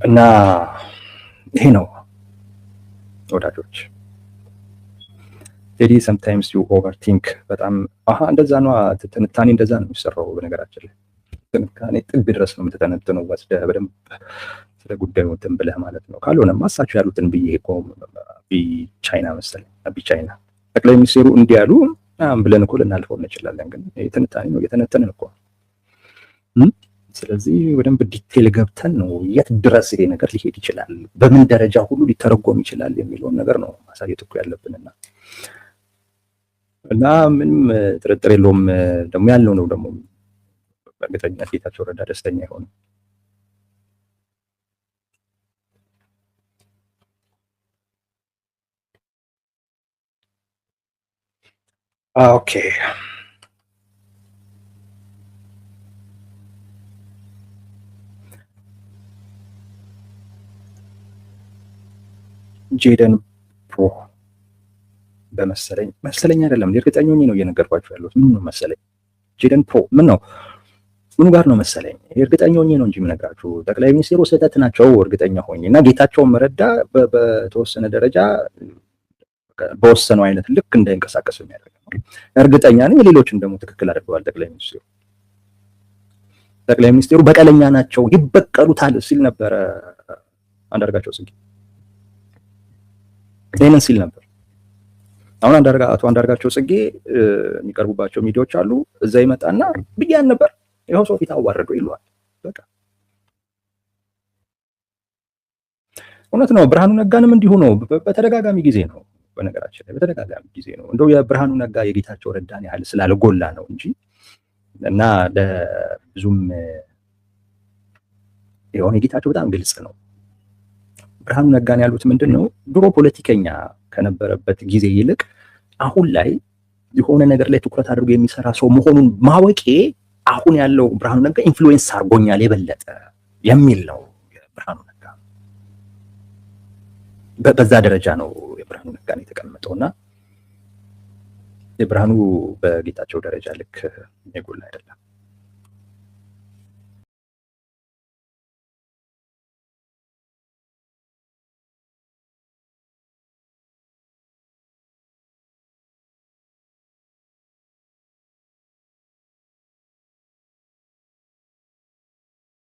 እና ይሄ ነው ወዳጆች። ቴዲ sometimes you overthink በጣም እንደዛ ነው። ትንታኔ እንደዛ ነው የሚሰራው። በነገራችን ላይ ትንታኔ ጥግ ድረስ ነው የምትተነትነው ወስደህ በደንብ ስለ ጉዳዩ እንትን ብለህ ማለት ነው። ካልሆነማ እሳቸው ያሉትን ብዬ እኮ ቻይና መሰለኝ ቻይና ጠቅላይ ሚኒስትሩ እንዲህ ያሉ ብለን እኮ ልናልፈው እንችላለን። ግን ትንታኔ ነው እየተነተንን እኮ። ስለዚህ በደንብ ዲቴል ገብተን ነው የት ድረስ ይሄ ነገር ሊሄድ ይችላል፣ በምን ደረጃ ሁሉ ሊተረጎም ይችላል የሚለውን ነገር ነው ማሳየት እኮ ያለብንና እና ምንም ጥርጥር የለውም ደግሞ ያለው ነው ደግሞ በእርግጠኝነት ጌታቸው ረዳ ደስተኛ ይሆናል። ኦኬ ጄደን ፕሮ በመሰለኝ አይደለም እርግጠኛ ሆኜ ነው እየነገርኳችሁ ያለሁት። ምን ነው መሰለኝ ጄደን ፕሮ ምን ነው ምኑ ጋር ነው መሰለኝ እርግጠኛ ሆኜ ነው እንጂ የምነግራችሁ ጠቅላይ ሚኒስትሩ ስህተት ናቸው እርግጠኛ ሆኜ እና ጌታቸው ረዳ በተወሰነ ደረጃ በወሰነው አይነት ልክ እንዳይንቀሳቀስ የሚያደርግ ነው እርግጠኛ ነኝ። ሌሎችን ደግሞ ትክክል አድርገዋል ጠቅላይ ሚኒስትሩ በቀለኛ ናቸው ይበቀሉታል ሲል ነበረ አንዳርጋቸው ጽጌ። ይሄንን ሲል ነበር። አሁን አቶ አንዳርጋቸው ጽጌ የሚቀርቡባቸው ሚዲያዎች አሉ። እዛ ይመጣና ብያን ነበር ይኸው ሰው ፊት አዋረደው ይሏል። በቃ እውነት ነው። ብርሃኑ ነጋንም እንዲሁ ነው። በተደጋጋሚ ጊዜ ነው። በነገራችን ላይ በተደጋጋሚ ጊዜ ነው። እንደው የብርሃኑ ነጋ የጌታቸው ረዳን ያህል ስላልጎላ ነው እንጂ እና ለብዙም የሆነ የጌታቸው በጣም ግልጽ ነው። ብርሃኑ ነጋን ያሉት ምንድን ነው? ድሮ ፖለቲከኛ ከነበረበት ጊዜ ይልቅ አሁን ላይ የሆነ ነገር ላይ ትኩረት አድርጎ የሚሰራ ሰው መሆኑን ማወቄ አሁን ያለው ብርሃኑ ነጋ ኢንፍሉዌንስ አድርጎኛል የበለጠ የሚል ነው የብርሃኑ ነጋ። በዛ ደረጃ ነው የብርሃኑ ነጋን የተቀመጠውና የብርሃኑ በጌታቸው ደረጃ ልክ የጎላ አይደለም።